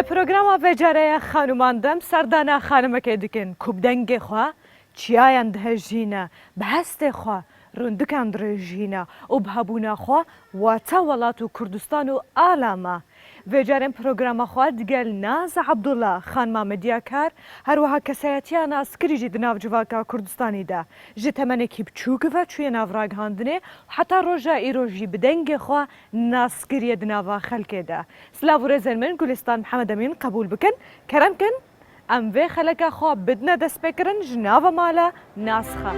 لپروگرام وجاره خانماندم سردانا خانمکه دکن کوبدنگ خوا چیایند هجینا بهست خوا رندکان درجینا و بهبونا خوا واتا ولاتو کردستان و آلاما وجارن پروگرام خوا دگل ناز عبدالله خان مامدیا کار هر وها کسایتیا ناز کریجی دناو جواکا کردستانی دا جتمنه کی بچوک و چوی نافراگ هاندنه حتی روژا ایروژی بدنگ خوا ناز کری دناوا خلکه دا سلاو رزن من گلستان محمد امین قبول بکن کرم کن ام وی خلکا خوا بدنا دست بکرن جناوا مالا ناسخه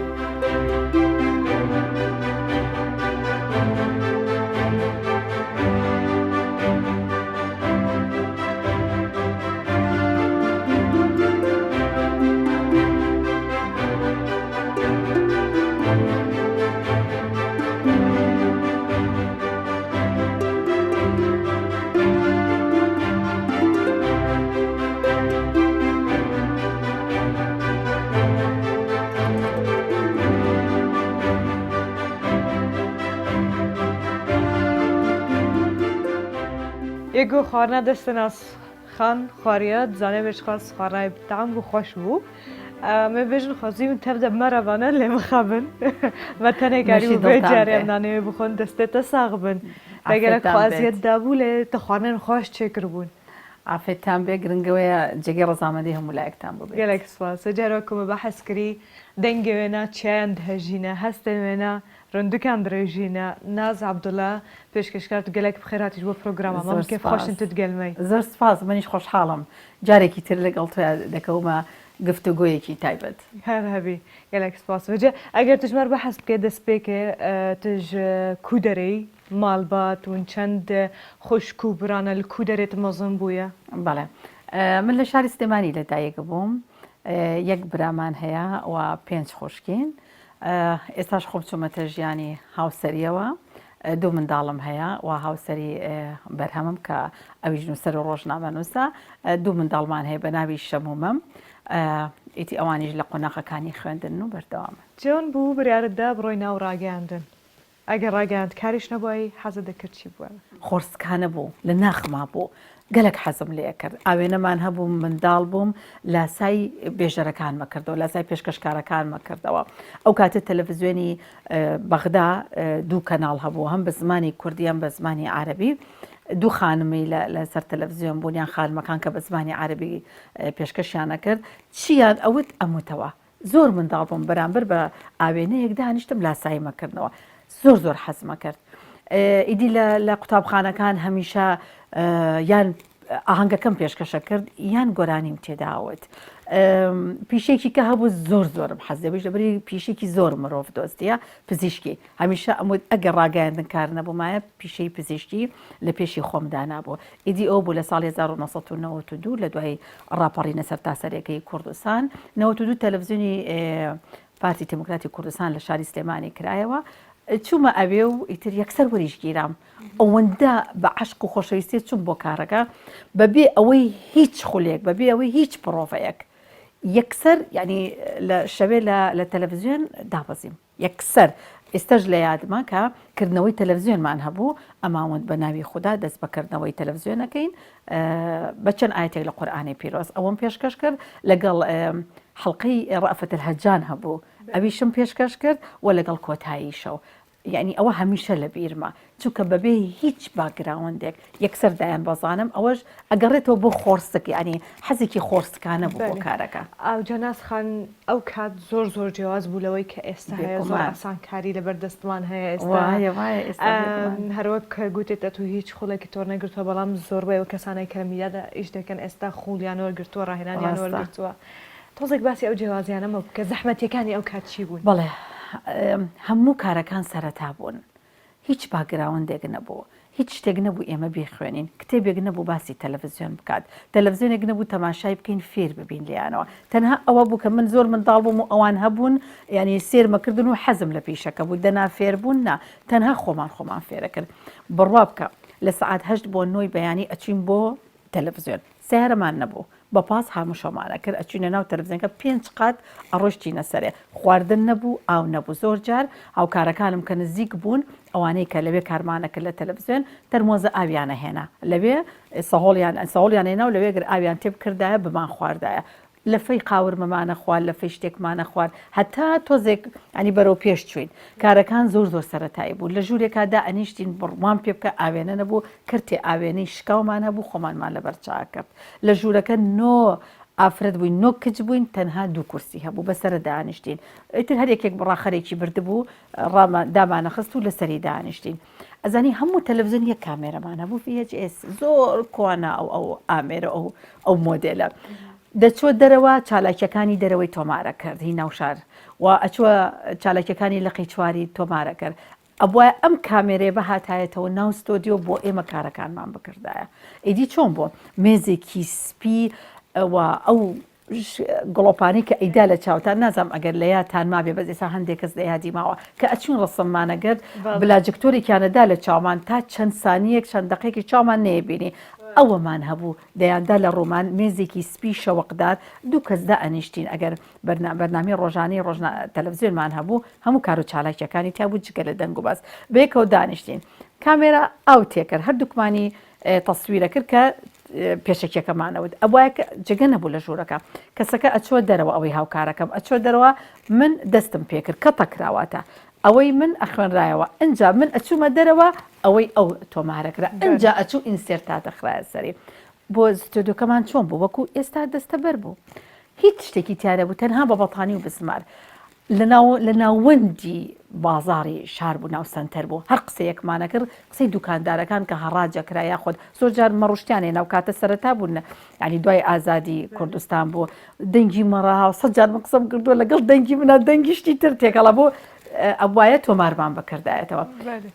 یکو خارنا دستن از خان خاریات زنه بهش خواست خارای بتعم و خوش بو مبیجن خواستیم تبدأ مرة لما خابن و تنه کاری و بجاری نانی بخون دسته تساقبن بگرک خوازیت دابوله تخانن خوش چکر بون عفتان بگرنگویا جگر رزامدی هم ملاکتان بود. گلک سپاس. جراکم بحث کری دنگوینا چند هجینا هستوینا رندکان درجینا ناز عبدالله پیشکش کرد گلک بخیراتیش با پروگرام ما کیف خوش انت تقلمی. زر سپاس منیش خوش حالم. جاری کی تر لقلت دکوما گفتگویی کی تایبد. هر هبی گلک سپاس. وجه اگر تجمر بحث بکده سپیک تج کودری مالبات و چند خوش کوبران الکودرت مزن بویا. بله. من لشار استمانی لدایگ بوم. یک برامان هیا و پنج خوشکین. استاش خوب شو متجیانی هاوسریه و دو من دالم هیا و هاوسری برهمم که اویج نوسر و روش نامنوسا دو من دالمان هیا بنابی شمومم. ایتی اوانیج لقناق کانی خواندن و بردوام. جون بو بریارد دا بروی ناو راگاندن. اگر راگاند کاریش نبایی حزد کرد چی بود؟ خورس کانه بو لناخ ما بو. قالك حزم لي أكرد أوينا ما نهبو من دالبوم لا ساي بيجرا كان ما كردو لا ساي بيشكشكارا كان ما كردو أو كانت التلفزيوني بغداد دو كانال هبو هم بزماني كردي هم بزماني عربي دو خانمي لسر تلفزيون بونيان خان مكان كبزماني عربي بيشكشيانا كرد شيان أوت أموتوا زور من دالبوم برامبر بأوينا يقدا نشتم لا ساي ما كردو زور حزم كرد إيدي لقطاب خانه كان هميشه یان آهنگ کم پیشکش کرد یان گرانیم تداوت پیشی که هبو زور بحث بیش بری پیشی که زور مروف دوستیه پزشکی همیشه امود اگر راگندن کار نبود مایه پیشی پزشکی لپیشی خم دانا بود ایدی او بول سال 1992 لدوای راپاری نصر تاثری که کردستان 92 تلویزیونی پارتی دموکراتی کردستان لشاری سلیمانی کرایه و چوما أبيو يتر يكسر وريش جيرام أوندا بعشق وخشيسيت شو بكارجا ببي أوي هيج خليك ببي أوي هيج بروفيك يكسر يعني للشباب للتلفزيون دابزيم يكسر استجل ياد ما كا كرنوي تلفزيون ما نهبو أما ود بنابي خدا دس بكرنوي تلفزيون كين بتشن آيات القرآن بيروس أوم بيشكشكر لقال حلقي رأفة الهجان هبو أبي شم بيشكشكر ولا قال كوت هايشو يعني أو هميشة لبيرما شو كبابي هيج باك جراوندك يكسر دايم بزانم أوج أقريته بو خورستك يعني حزكي خورستك أنا بو كاركا أو جناس خان أو كاد زور جواز بولوي كإستا زور عسان كاري لبردستمان هي إستا واي إستا هروك قلت تتو هيج خلك تورنا قرتوا بلام زور بيو كسانة كلمية دا إيش ده كان إستا خول يانور قرتوا راهنان يانور قرتوا توزك باسي أو جوازي أنا مو كزحمة كاني أو كاد شيبون بله همو کارکان سرتابون هیچ باگراوندێک نەبوو هیچ شتێک نەبوو ئێمە بیخوێنین کتێبێک نەبوو باسی تەلەڤیزیۆن بکات تەلەڤیزیۆنێک نەبوو تەماشای بکەین فێر ببین لیانەوە تەنها ئەوە بوو کە من زۆر منداڵ بووم و ئەوان هەبوون یعنی سێرمەکردن و حەزم لە پیشەکە بوو دەنا فێربوون نا تەنها خۆمان فێرەکرد بڕوا بکە لە سەعات 8 بۆ 9 بەیانی ئەچین بۆ تەلەڤیزیۆن سیارەمان نەبوو بەپاس هەمووشەمانە کرد ئەچوونە ناو تەلەڤیزیۆنەکە 5 قات ئەڕۆشتینە سەرێ خواردن نەبوو ئاو نەبوو زۆر جار هاوکارەکانم کە نزیک بوون ئەوانەی کە لەوێ کارمانە کرد لە تەلەڤیزیۆن تەرمۆزە ئاویانە هێنا لەوێ سەهۆڵیان هێنا و لەوێ ئاویان تێب کردایە بمان خواردایە لە فەی قاورمەمانە خوارد لە فەی شتێکمانە خوارد هەتا تۆزێک ئەنی بەرەو پێش چوین کارەکان زۆر سەرەتایی بوو لە ژوورێکادا ئەنیشتین بڕوان پێ بکە ئاوێنە نەبوو کردێ ئاوێنەی شکاومان هەبوو خۆمانمان لە بەرچاکرد لە ژوورەکە نۆ ئافرەت بووین نۆ کچ بووین تەنها 2 کورسی هەبوو بەسرە دانیشتین ئیتر هەرێکێک بڕاخەرێکی بردبوو دامانە خست و لەسەری دانیشتین ئەزانی هەموو تەلەڤیزیۆن یەک کامێرەمان هەبوو VHS زۆر کۆنا ئەو ئامێرە ئەو مۆدێلە دەچوە دەرەوە چالاکیەکانی دەرەوەی تۆمارە کرد هی ناوشار و ئەچوە چالاکیەکانی لە قیچواری تۆمارە کرد ئەبواە ئەم کامێرێ بە هاتایەتەوە ناو ستۆدیۆ بۆ ئێمە کارەکانمان بکردایە ئیدی چۆن بۆ مێزێکی سپی ئەو گڵۆپانی کە ئەیدا لە چاوتان نازام ئەگەر لە یاتان مابێ بەس ئێستا هەندێک کەس لە یادی ماوە کە ئەچون ڕسممانەگەر بلاجکتۆرێکیانەدا لە چاومان تا چەند سانیەک چەند دقێکی چاومان نێبینی ئەوەمان هەبوو دەیاندا لە ڕۆمان مێزێکی سپی شەوەقدار 2 کەسدا ئەنیشتین ئەگەر بەرنامی ڕۆژانەی تەلەڤیزیۆنمان هەبوو هەموو کار و چالاکیەکانی تیابوو جگە لە دەنگ و باس بەیەکەوە دانیشتین کامێرا ئاو تێکرد هەردووکمانی تەسویرە کرد کە پێشێکەکەمانەوت ئەوە جگە نەبوو لە ژوورەکە کەسەکە ئەچوە دەرەوە ئەوەی هاوکارەکەم ئەچوە دەرەوە من دەستم پێکرد کە تەکراواتە ئەوەی من ئەخوێنرایەوە ئەجا من ئەچوومە دەرەوە ئەوەی ئەو تۆمارەکرا ئەجا ئەچوو ئینسێرتا دەخرایە سەری بۆ ستۆدیۆکەمان چۆن بوو وەکو ئێستا دەستە بەر بوو هیچ شتێکی تیارە بوو تەنها بە بەڵتانی و بسمار لە ناوەندی بازاری شار بوو ناو سنتەر بوو هەر قسەیەکمانە کرد قسەی دوکاندارەکان کە هەڕاجەکرا یاخۆت زۆر جار مەڕوشتیانێ ناو کاتە سەرەتا بوون ینی دوای ئازادی کوردستان بوو دەنگی مەڕا و 100 جار من قسەم کردووە لەگەڵ دەنگی منە دەنگیشتی تر تێکەڵە بۆ ئەوایە تۆمارمان بەکردایەتەوە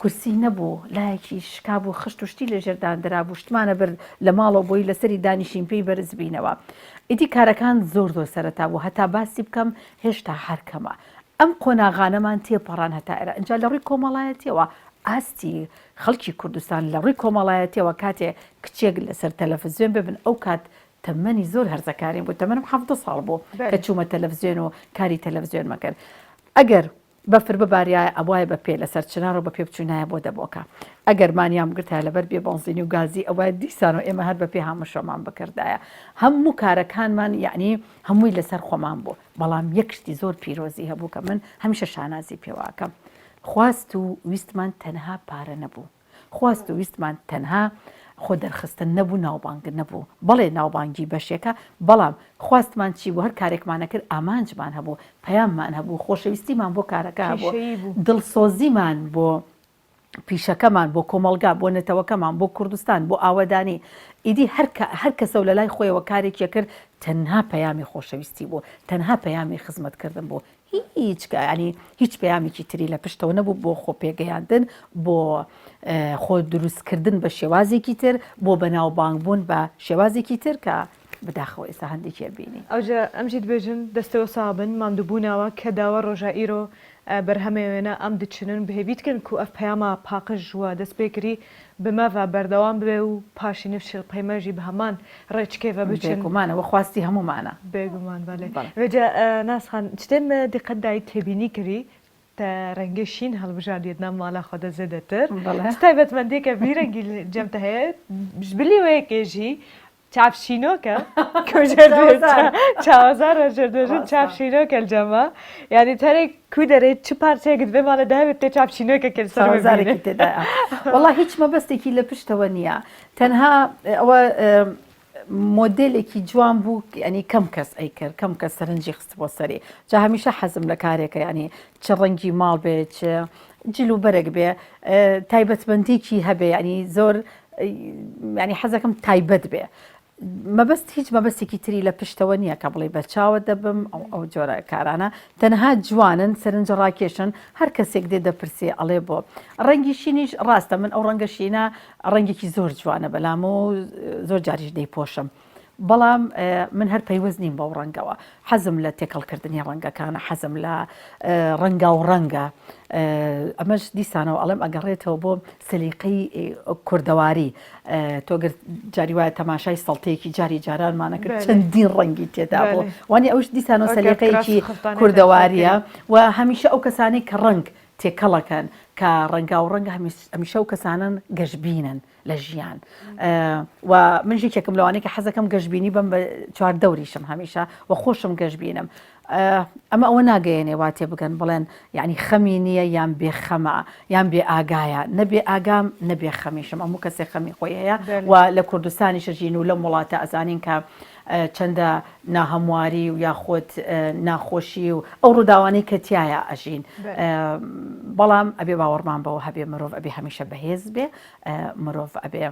کورسی نەبوو لایەکی شکا بوو خشت و شتی لەژێردان درا بوو شتمانە بر لە ماڵەوە بۆی لەسەری دانیشین پێی بەرز بینەوە ئیدی کارەکان زۆر سەرەتا بوو هەتا باسی بکەم هێشتا هەرکەمە ئەم قۆناغانەمان تێپەڕان هەتا ئێرە ئەنجا لە ڕووی کۆمەڵایەتیەوە ئاستی خەڵکی کوردستان لە ڕووی کۆمەڵایەتیەوە کاتێ کچێک لەسەر تەلەڤیزیۆن ببن ئەو کات تەمەنی زۆر هەرزەکاریم بوو تەمەنم 7 ساڵ بوو کە چوومە تەلەڤیزیۆن و کاری تەلەڤیزیۆن مەکرد ئەگەر بەفر بباریایە ئەوایە بە پێ لەسەر چنار و بە پێ بچوونایە بۆ دەبۆکە ئەگەر مانیام گرتە لەبەر بێ بەنزینی و گازی ئەوە دیسان و ئێمە هەر بە پێ هەمووشەمان بکردایە هەموو کارەکانمان یعنی هەمووی لەسەر خۆمان بوو بەڵام یەکشتی زۆر پیرۆزی هەبوو کە من هەمیشە شانازی پێواکەم خواست و ویستمان تەنها پارە نەبوو خواست و ویستمان تەنها خۆ دەرخستن نەبوو ناوبانگ نەبوو بەڵێ ناوبانگی بەشێکە بەڵام خواستمان چی بوو هەر کارێکمانە کرد ئامانجمان هەبوو پەیاممان هەبوو خۆشەویستیمان بۆ کارەکە هەبوو دڵسۆزیمان بۆ پیشەکەمان بۆ کۆمەلگا بۆ نەتەوەکەمان بۆ کوردستان بۆ ئاوەدانی ئیدی هەر کەسە و لە لای خۆیەوە کارێکیە کرد تەنها پەیامی خۆشەویستی بوو تەنها پەیامی خزمەتکردن بوو ینی هیچ پەیامێکی تری لە پشتەوە نەبوو بۆ خۆ پێگەیاندن بۆ خۆ دروستکردن بە شێوازێکی تر بۆ بەناوبانگبوون بە شێوازێکی تر کە بداخەوە ئێستا هەندێکی بینی ئەوجا ئەمجیت بێژن دەستەوە سابن مامدوبوونەوە کە داوە ڕۆژائیرۆ بەرهەمێوێنە ئەم دچنن بهێویتکن کو ئەف پەیامە پاقش ژووە دەست پێکری بمەڤە بەردەوام بێ و پاشی نفشل پەیمەژی بە هەمان ڕێچکێڤە بچن بێگومانەوە خواستی هەمومانە بێگومان بەڵێ وێجا ناسخان شتێن دقت دای تێبینی کردی ڕەنگە شین هەڵبژاردێتنا ماڵا خۆدە زێدەتر تایبەتمەندێکە ڤیرەنگی جەمتە هەیە بلی وەیەکێژی چاپشینۆکە چاوەزارە ژێردێژن چاپشینۆکە جەمە یعنی تەرێک کوی دەرێت چ پارچەیەکت بێ ماڵە داوێت تێ چاپشینۆکە کرد سەرزارێکی تێدا وەڵا هیچ مەبەستێکی لە پشتەوە نییە تەنها ئەوە مۆدلێکی جوان بوو ینی کەم کەس ئەی کرد کەم کەس سەرنجی خست بۆ سەری جا هەمیشە حەزم لە کارێکە ینی چ ڕەنگی ماڵ بێ چ جلو بەرەک بێ تایبەتمەندێکی هەبێ ینی زۆر ینی حەزەکەم تایبەت بێ مەبەست هیچ مەبەستێکی تری لە پشتەوە نییە کە بڵێ بە چاوە دەبم ئەو جۆرە کارانە تەنها جوانن سەرنج ڕاکێشن هەر کەسێک دێ دەپرسێ ئەڵێ بۆ ڕەنگی شینیش ڕاستە من ئەو ڕەنگە شینە ڕەنگێکی زۆر جوانە بەلام و زۆر جاریش دەیپۆشم بەڵام من هەر پەیوەست نیم بەو ڕەنگەوە حەزم لە تێکەڵکردنی ڕەنگەکانە حەزم لە ڕەنگە و ڕەنگە ئەمەش دیسانەوە ئەڵێم ئەگەڕێتەوە بۆ سلیقەی کوردەواری تۆگەر جاری وایە تەماشای سەڵتەیەکی جاری جارانمانەکرد چەندین ڕەنگی تێدا بۆ وانی ئەوش دیسانەوە سلیقەیەکی کوردەواریە و هەمیشە ئەو کەسانەی کە ڕەنگ تێکەڵەکەن کە ڕەنگا و ڕەنگە هەمیشە و کەسانن گەشتبینن لە ژیان و منژێکێکم لەوانەیە کە حەزەکەم گەشتبینی بم بە چواردەوریشم هەمیشە و خۆشم گەشتبینم ئەمە ئەوە ناگەیەنێ وا تێ بگەن بڵێن یعنی خەمی نییە یان بێخەمە یان بێ ئاگایە نەبێ ئاگام نەبێ خەمیشم هەموو کەسێ خەمی خۆی هەیە و لە کوردستانی شەژین و لە وڵاتە ئەزانین کە چەندە ناهەمواری و یاخۆت ناخۆشی و ئەو ڕووداوانەی کە تایە ئەژین بەڵام ئەبێ باوەڕمان بەوە هەبێ مرۆڤ ئەبێ هەمیشە بەهێز بێ مرۆڤ ئەبێ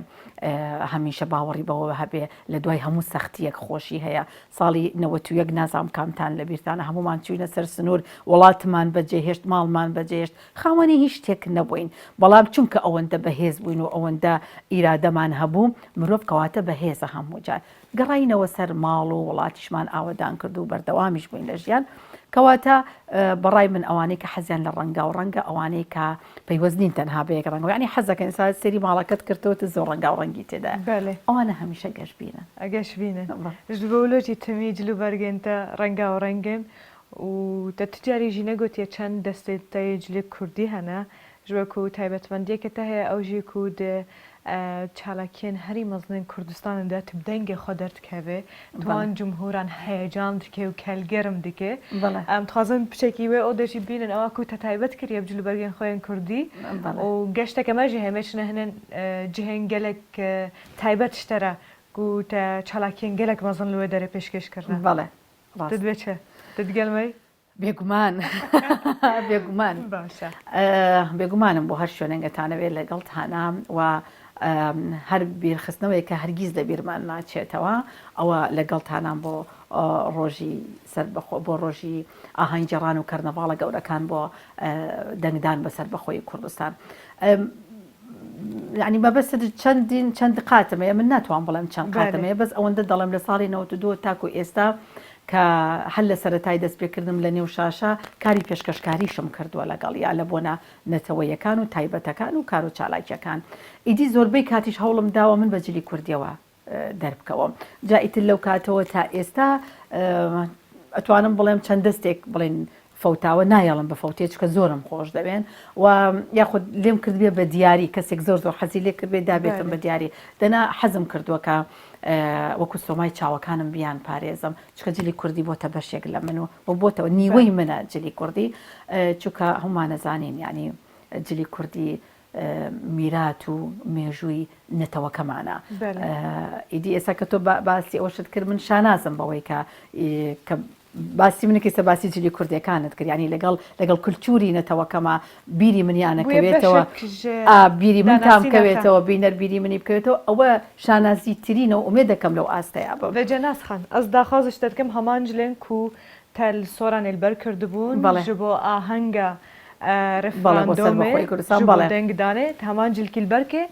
هەمیشە باوەڕی بەوە هەبێ لە دوای هەموو سەختیەک خۆشی هەیە ساڵی 91 نازام کامتان لە بیرتانە هەمومان چوینە سەر سنوور وڵاتمان بەجێهێشت ماڵمان بەجێهێشت خاوەنی هیچ شتێک نەبووین بەڵام چونکە ئەوەندە بەهێز بووین و ئەوەندە ئیرادەمان هەبوو مرۆڤ کەواتە بەهێزە هەموو جار گەڕینەوە سەر ماڵ و وڵاتیشمان ئاوەدان کرد و بەردەوامیش بووین لە ژیان کەواتە بەڕای من ئەوانەی کە حەزیان لە ڕەنگا و ڕەنگە ئەوانەی کە پەیوەستنین تەنها بەیەک ڕەنگە ینی حەزەکەن ئێستا سەری ماڵەکەت کردەوە زۆر ڕەنگا و ڕەنگی تێدا ئەوانە هەمیشە گەشتبینن ئەگەشتبینن بەولۆجی تەمی جلو بەرگێنتە ڕەنگا و ڕەنگم و دەتجاری ژینە گوتیە چەند دەستێت تای جلی کوردی هەنا ژوەکو و تایبەتمەندیەکەتە هەیە ئەو ژی کود چالاکیان هەری مەزنین کوردستاندا تبدەنگێ خۆ دەردکەوێ توان جمهوران هەیەجان دکێ و کەلگەرم دکێ ئەم تازن پچێکی وێ ئەو دەژی بینن ئەوە کو تە تایبەت کردی بجلو بەرگێن خۆیان کوردی و گەشتەکە مەژی هەمێشنە هەنێن جهێن گەلێک تایبەت شتەرە و تە چالاکیان گەلێک مەزن لێ دەرە پێشکەشکردن بەڵێ دەدوێت چە دەتگەلمەی بێگومان بێگومان بێگومانم بۆ هەر شوێنەنگەتانەوێت لەگەڵتانە و هەر بیرخستنەوەی کە هەرگیز لە بیرمان ناچێتەوە ئەوە لەگەڵتانان بۆ ڕۆژی سەربەخۆ بۆ ڕۆژی ئاهەنگجێڕان و کەرنەڤاڵە گەورەکان بۆ دەنگدان بەسەر بەخۆی کوردستان ینی مەبەست چەند قاتمەیە من ناتوان بڵێم چەند قاتمەیە بەس ئەوەندە دەڵێم لە ساڵی 92 تاکو ئێستا کە هەر لە سەرەتای دەستپێکردم لە نێو شاشە کاری پێشکەشکاریشم کردووە لەگەڵ یا لە بۆنە نەتەوەیەکان و تایبەتەکان و کار و چالاکیەکان ئیدی زۆربەی کاتیش هەوڵم داوە من بەجلی کوردیەوە دەربکەوە جائیتر لەو کاتەوە تا ئێستا ئەتوانم بڵێم چەند دەستێک بڵێن فەوتاوە نایەڵم بە فەوتێ چکە زۆرم خۆش دەبێن و یاخود لێم کردبێ بە دیاری کەسێک زۆر حەزی لێ کردبێ دابێتم بە دیاری دەنا حەزم کردووە کە وەکو سۆمای چاوەکانم بیان پارێزم چکە جلی کوردی بۆتە بەشێک لە من و بۆتەوە نیوەی منە جلی کوردی چونکە هەمومان نەزانین ینی جلی کوردی میرات و مێژووی نەتەوەکەمانە ئیدی ئێستا کە تۆ باسی ئەوشت کرد من شانازم بەوەی کە باسی منە کەسە باسی جلی کوردیەکانت کرد ینی لەگەڵ کولتوری نەتەوەکەمە بیری منیانەکەوێتەوە بیری من تام کەوێتەوە بینەر بیری منی بکەوێتەوە ئەوە شانازی ترینە و ئومێ دەکەم لەو ئاستەیە بە بەجەناس خان ئەس داخوازش دەکەم هەمان جلێن و تەل سۆران ئێلبەر کردبوون ji بۆ ئاهەنگە ڕفراندۆمێ دەنگدانێت هەمان جلکیل بەرکێ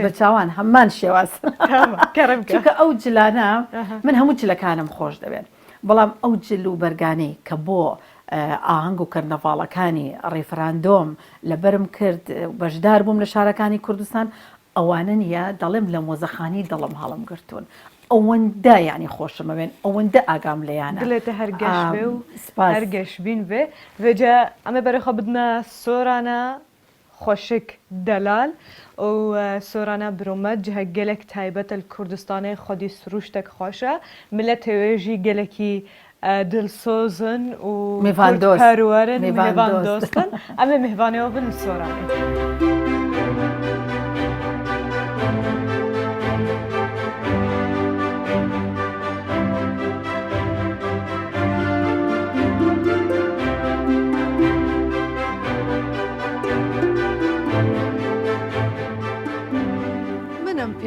بە چاوان هەمان شێواز چونکە ئەو جلانە من هەموو جلەکانم خۆش دەبێت بەڵام ئەو جل و بەرگانەی کە بۆ ئاهەنگ و کەرنەڤاڵەکانی ڕێفراندۆم لەبەرم کرد بەشدار بووم لە شارەکانی کوردستان ئەوانە نیە دەڵێم لە مۆزەخانی دڵم هەڵم گرتوون ئەوەندە ینی خۆشمە بێن ئەوەندە ئاگام لێیانە دلێتە هەرگەش بێ و هەرگەشبین بێ وێجا ئەمە بەرەخە بدنە سۆرانە خۆشک دەلال و سۆرانە برۆمەت جهە gelek تایبەتە کوردستانی خودی سروشتێک خۆشە ملەت هێوێژی gelekî دلسۆزن و پەروەرن میوان دۆستن ئەمە میهوانەوە بن سۆرانێ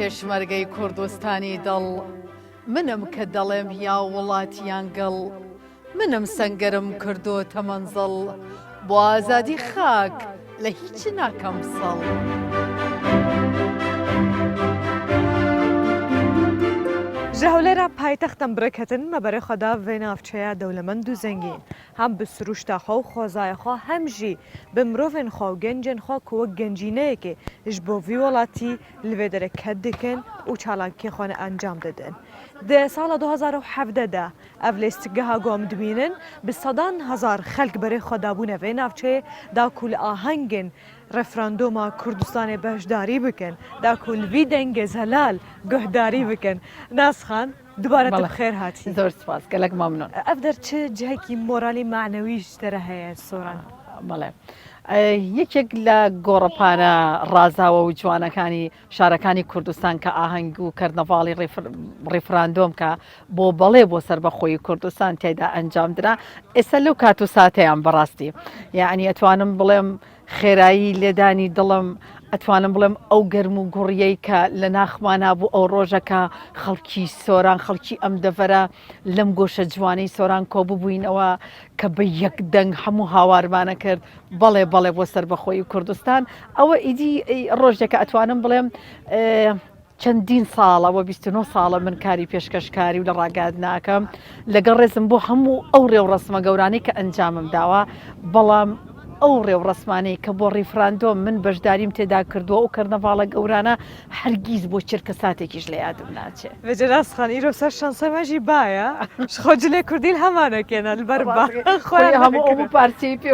پێشمەرگەی کوردستانی دڵ منم کە دەڵێم یا وڵاتیان گەڵ منم سەنگەرم کردو تەمەنزڵ بۆ ئازادی خاک لە هیچ ناکەم سەڵ جهولێرە پایتەختم بڕێکەتن مەبەرەخەدا vê navçeya dewlemend û zengîn hem bi siruşta xwe û xwezaya xwe hem jî bi mirovên xwe û gencên xwe ku wek gencîneyekê ji bo vî welatî li vê derê ket dikin û çalakiyê xwe ne encam didin. Di sala 2017 de ev lêstikgeha gom dibînin bi sedan hezar xelk berê xwe dabûne vê navçeyê da ku li ahengên referanduma Kurdistanê beşdarî bikin da ku li vî dengê zelal guhdarî bikin. Nasxan دوباره بەڵێ. بخێر هاتی زۆر سپاس گەلک مەمنون. ئەف دەرچە جهێکی مۆرالی معنەویش دەرە هەیە سۆران بەڵێ یەکێک لە گۆڕەپانە ڕازاوە و جوانەکانی شارەکانی کوردستان کە ئاهەنگ و کەرنەڤاڵی ڕێفراندۆم کە بۆ بەڵێ بۆ سربەخۆی کوردستان تێدا ئەنجامدرا ئێستا لەو کات و ساتەیان بەڕاستی یعنی ئەتوانم بڵێم خێرایی لێدانی دڵم ئەتوانم بڵێم ئەو گەرم و گوڕیەی کە لە ناخمانە بوو ئەو ڕۆژەکە خەڵکی سۆران خەڵکی ئەم دەڤەرە لەم گۆشە جوانەی سۆران کۆببووینەوە کە بە یەک دەنگ هەموو هاوارمانە کرد بەڵێ بەڵێ بۆ سربەخۆی کوردستان ئەوە ئیدی ڕۆژێکە ئەتوانم بڵێم چەندین ساڵەوە 29 ساڵە من کاری پێشکەشکاری و لە ڕاگات ناکەم لەگەڵ ڕێزم بۆ هەموو ئەو ڕێوڕسمە گەورانی کە ئەنجامم داوە بەڵام ئەو ڕێوڕسمانەی کە بۆ ڕیفراندۆم من بەشداریم تێدا کردووە و کەرنەڤاڵە گەورانە هەرگیز بۆ چرکە ساتێکیش لە یادم ناچێت. بەجێ ڕاستخان ئیرۆ سەر شانسەمەژی باە خۆجلێ کوردیل هەمانەکێنە لەبەر خۆی هەموو ئەو پارتی پێ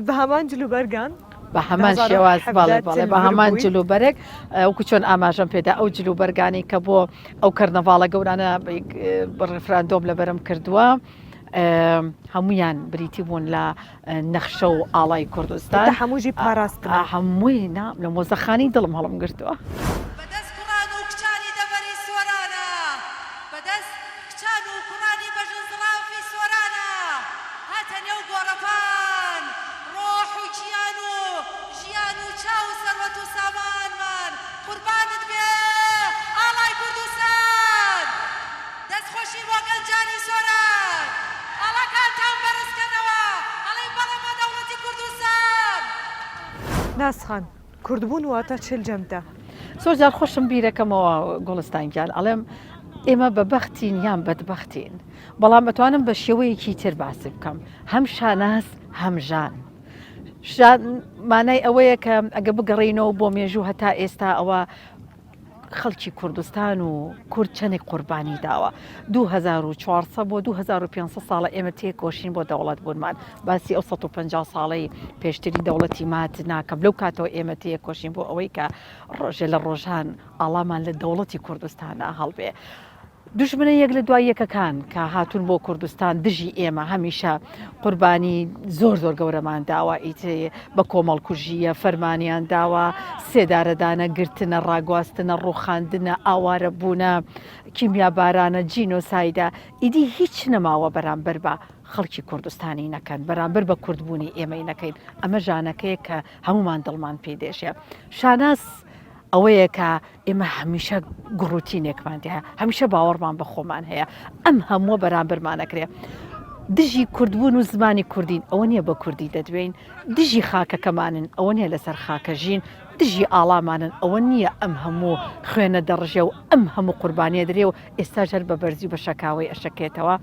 بە هەمان جلوبەرگان بە هەمان شێواز باڵێ باڵێ بە هەمان جلوبەرێک وەکو چۆن ئاماژەم پێدا ئەو جلوبەرگانی کە بۆ ئەو کەرنەڤاڵە گەورانە ڕیفراندۆم لەبەرم کردووە. هەمویان بریتی بوون لە نەخشە و ئاڵای کوردستان هەمووژی پاراست هەمووی لە مۆزەخانی دڵم هەڵم گرتووە. بەدەست کوڕان و کچانی دەبەری سۆرانە بەدەست کچان و کوڕانی بەژنزڵافی سۆرانە هاتە نێو گۆڕەپان ڕۆح و گیان و ژیان و چاو و سەروەت و سامانمان قوربانت بێ ئاڵای کوردستان دەستخۆشی بۆ گەنجانی سۆران ئاڵاکانتان بەرزکەنەوە ئەڵێ بەڵەمە دەوڵەتی کوردستان. ناسخان کوردبوون واتە چل جەمتە زۆر جار خۆشم بیرەکەمەوە گۆڵستانگیان ئەڵێم ئێمە بەبەختین یان بەدبەختین بەڵام ئەتوانم بە شێوەیەکی تر باسی بکەم هەم شاناس هەم ژان. مانای ئەوەیە کە ئەگە بگەڕینەوە بۆ مێژوو هەتا ئێستا ئەوە خەڵکی کوردستان و کورد چەندێک قوربانی داوە 2400 بۆ 2500 ساڵە ئێمە تێکۆشین بۆ دەوڵەت بوونمان باسی ئەو 150 ساڵی پێشتری دەوڵەتی مات ناکەم لەو کاتەوە ئێمە تێکۆشین بۆ ئەوەی کە ڕۆژێ لە ڕۆژان ئاڵامان لە دەوڵەتی کوردستانە هەڵبێ. دوژمنە یەک لە دوای یەکەکان کە هاتوون بۆ کوردستان دژی ئێمە هەمیشە قوربانی زۆر زۆر گەورەمان داوە ئیتێ بە کۆمەڵکوژیە فەرمانیان داوە سێدارەدانە گرتنە ڕاگواستنە ڕوخاندنە ئاوارە بوونە کیمیابارانە جینۆسایدا ئیدی هیچ نەماوە بەرامبەر بە خەڵکی کوردستانی نەکەن بەرامبەر بە کوردبوونی ئێمەی نەکەین ئەمە ژانەکەیە کە هەمومان دڵمان پێدێشێ. شاناس ئەوەیە کە ئێمە هەمیشە گڕوتینێکمان هەیە هەمیشە باوەڕمان بە خۆمان هەیە ئەم هەمووە بەرامبەرمانەکرێ. دژی کوردبوون و زمانی کوردین ئەوە نییە بە کوردی دەدوێن دژی خاکەکەمانن ئەوە نییە لەسەر خاکە ژین دژی ئاڵامانن ئەوە نییە ئەم هەموو خوێنە دەڕژێ و ئەم هەموو قوربانیە درێ و ئێستا ژەر بە بەرزی و بە شەکاوی ئەشەکێتەوە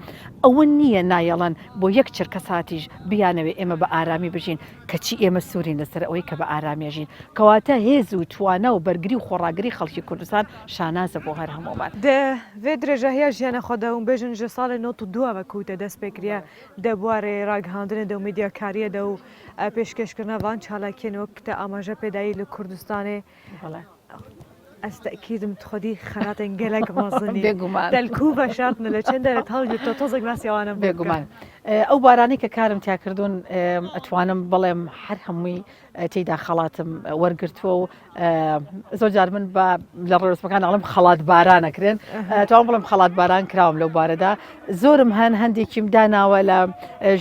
ئەوە نییە نایەڵەن بۆ یەک چرکە ساتیش بیانەوێ ئێمە بە ئارامی بژین کەچی ئێمە سوورین لەسەر ئەوەی کە بە ئارامیەژین کەواتە هێز و توانە و بەرگری و خۆڕاگری خەڵکی کوردستان شانازە بۆ هەر هەمومان. vê dirêja heya jiyana xwe de hûn bêjin ji salê not û duwa ve ku te dest pê kiriye de buarê ragihandinê de û medyakariyê de û pêşkêşkirina van çalakiyên wek te amaje pêdayî li Kurdistanê ez tekîdim xwedî xelatên gelek mezin بێگومان delkû veşartne li çend dere tal to tozek mesiyawanem بێگومان ئەو بارانی کە کارم تیاکردوون ئەتوانم بڵێم هەر هەمووی تێیدا خەڵاتم وەرگرتووە و زۆر جار من لە ڕێوەسمەکان ئەڵم خەڵات بارانەکرێن توان بڵم خەڵات باران کراوم لەو بارەدا زۆرم هەندێکیم داناوە لە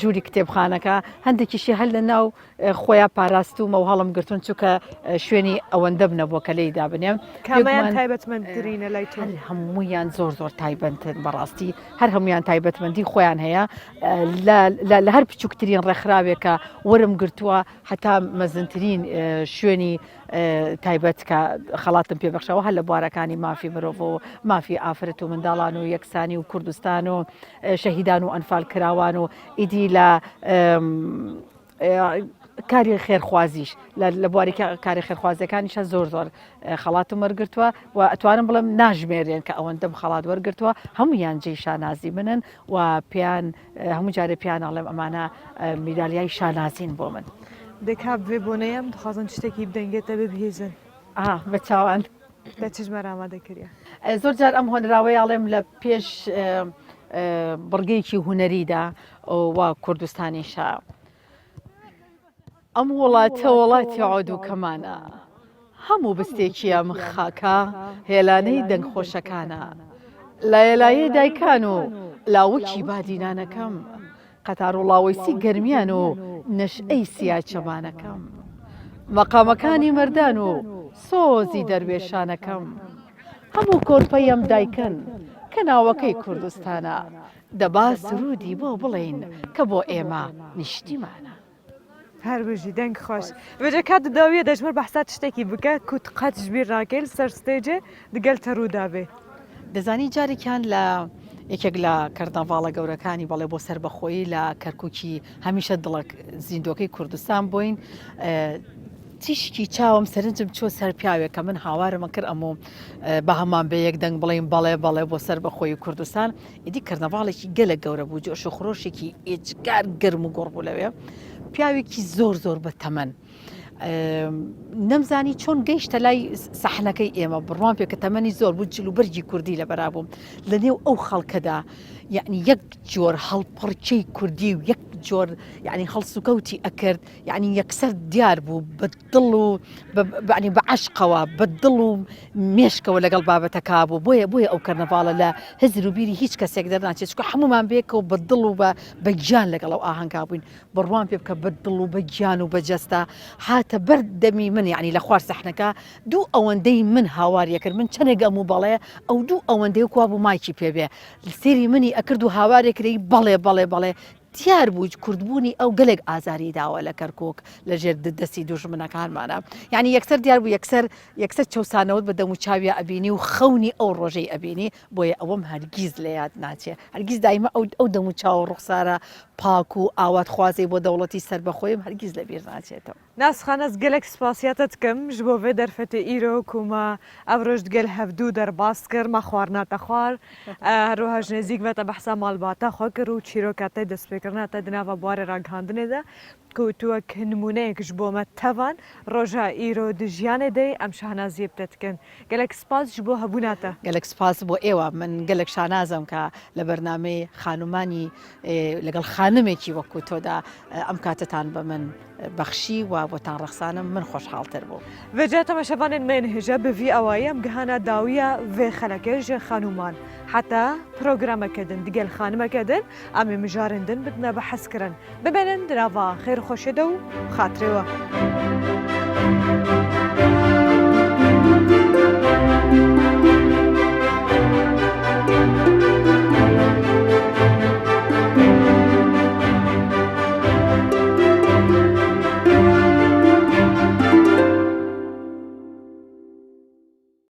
ژووری کتێبخانەکە هەندێکیشی هەر لە ناو خۆیان پاراستومە و هەڵم گرتون چونکە شوێنی ئەوەندە بنەبوو کە لی دابنێم کامیان تایبەتمەندترینە لای تۆ؟ هەموویان زۆر تایبەتن بەڕاستی هەر هەمویان تایبەتمەندی خۆیان هەیە لە هەر بچووکترین ڕێکخراوێکە وەرم گرتووە هەتا مەزنترین شوێنی تایبەت کە خەڵاتم پێبەخشەوە هەر لە بوارەکانی مافی مرۆڤ و مافی ئافرەت و منداڵان و یەکسانی و کوردستان و شەهیدان و ئەنفال کراوان و ئیدی لە کاری خێرخوازیش لە بواری کاری خێرخوازەکانیشە زۆر خەڵاتم وەرگرتووە و ئەتوانم بڵم ناژمێرێن کە ئەوەندەم خەڵات وەرگرتووە هەمویان جێی شانازی منن و پێیان هەموو جارێ پیان ئەڵێم ئەمانە میدالیای شانازین بۆ من. دەکا بێ بۆنەیەم دخوازن شتێکی بدەنگێتە ببهێزن بە چاوان لە چژمە ئامادەکردە. زۆر جار ئەم هۆنراوەی ئاڵێم لە پێش بڕگەیەکی هوەریدا وا کوردستانیشە. ئەم وڵاتە وڵاتی عودووکەمانە هەموو بستێکی ئەم خاکە هێلانەی دەنگخۆشەکانە لایەلایە دایکان و لاوەکی بادینانەکەم قەتار و لاوەیسی گەرمیان و نەشئەی سیاچەمانەکەم مەقامەکانی مەردان و سۆزی دەروێشانەکەم هەموو کۆرپەی ئەم دایکن کە ناوەکەی کوردستانە دەبا سرودی بۆ بڵێین کە بۆ ئێمە نیشتیمانە. هەر بژی دەنگ خۆش بەجێ کات داویە دەژمەر بەحسات شتێکی بکە کوت قەت ژبیر ڕاکێل سەر ستێجێ دگەل تەڕوودابێ. دەزانی جارێکیان لە یەکێک لە کەرناڤاڵە گەورەکانی بەڵێ بۆ سربەخۆیی لە کەرکووکی هەمیشە دڵک زیندۆکەی کوردستان بووین تیشکی چاوم سەرنجم چۆ سەر پیاوێک کە من هاوارمە کرد ئەمە بە هەمان بە یەک دەنگ بڵێن بەڵێ بۆ سربەخۆی کوردستان ئیدی کەرناڤاڵێکی گەلە گەورە بوو جۆش و خۆشێکی ئێجگار گرم و گۆڕ بوو لەوێ پیاوێکی زۆر بە تەمەن نەمزانی چۆن گەیشتە لای سەحنەکەی ئێمە بڕوان پێ کە تەمەنی زۆر بوو جلو بەرجی کوردی لە بەرابووم لە نێو ئەو خەڵکەدا یعنی یەک جۆر هەڵپڕچەی کوردی و یەک جۆر یعنی هەڵسوکەوتی ئەکرد یعنی یەکسەر دیار بوو بە دڵ و بە عەشقەوە بە دڵ و مێشکەوە لەگەڵ بابەتەکا بوو بۆیە ئەو کەرنەڤاڵە لە هزر و بیری هیچ کەسێک دەرناچێت چکە هەمومان بێکەوە بە دڵ و بە گیان لەگەڵ ئەو ئاهەنگا بووین بڕوان پێ بکە بە دڵ و بە گیان و بەجەستا هاتە بەر دەمی من یعنی لە خوار سەحنەکە دوو ئەوەندەی من هاواریە کرد من چەندێک ئەم و بەڵێ ئەو دوو ئەوەندەی کوا بوو مایکی پێبێ سێری منی ئەکرد و هاوارێکری بەڵێ دیار بوو کوردبوونی ئەو گەلێک ئازاری داوە لە کەرکک لەژێر دەستی دوژمنەکانمانە یعنی یەکسەر دیار بوو یەکسەر چەسانەوت بە دەم و چاویە ئەبینی و خەونی ئەو ڕۆژەی ئەبینی بۆیە ئەوەم هەرگیز لە یاد ناچێت هەرگیز دایمە ئەو دەم و چاو ڕوخسارە پاک و ئاوات خوازی بۆ دەوڵەتی سربەخۆیم هەرگیز لەبیر ناچێتەوە. ناسخانەس گەلێک سپاسیاتە دکەم ji bo vê derfetê îro ku me ev roj digel hevdû derbas kir me xwarina te xwar roha ji nêzik ve te behsa malbata xwe kir û çîroka te destpêkirina te di nava barê ragihandinê de ku tu wek nimuneyek ji bo me tevan roja îro di jiyanê de em şehnaziyê te dikin gelek spas ji bo hebûna te. gelek spas بۆ ئێوە من gelek شانازم کە لە بەرنامەی خانومانی لەگەڵ خانمێکی وەکو تۆدا ئەم کاتتان بە من بەخشی و بۆتان ڕەخسانم من خۆشحاڵتر بوو. Vêce temeşevanên me hêje bi vî awayî em gihana dawiya vê xelekê ji xanûman heta programeke din digel xanimeke din em ê mijarên din bidine bi hez kirin bibênin di nava xêrxweşê de û xatirê we.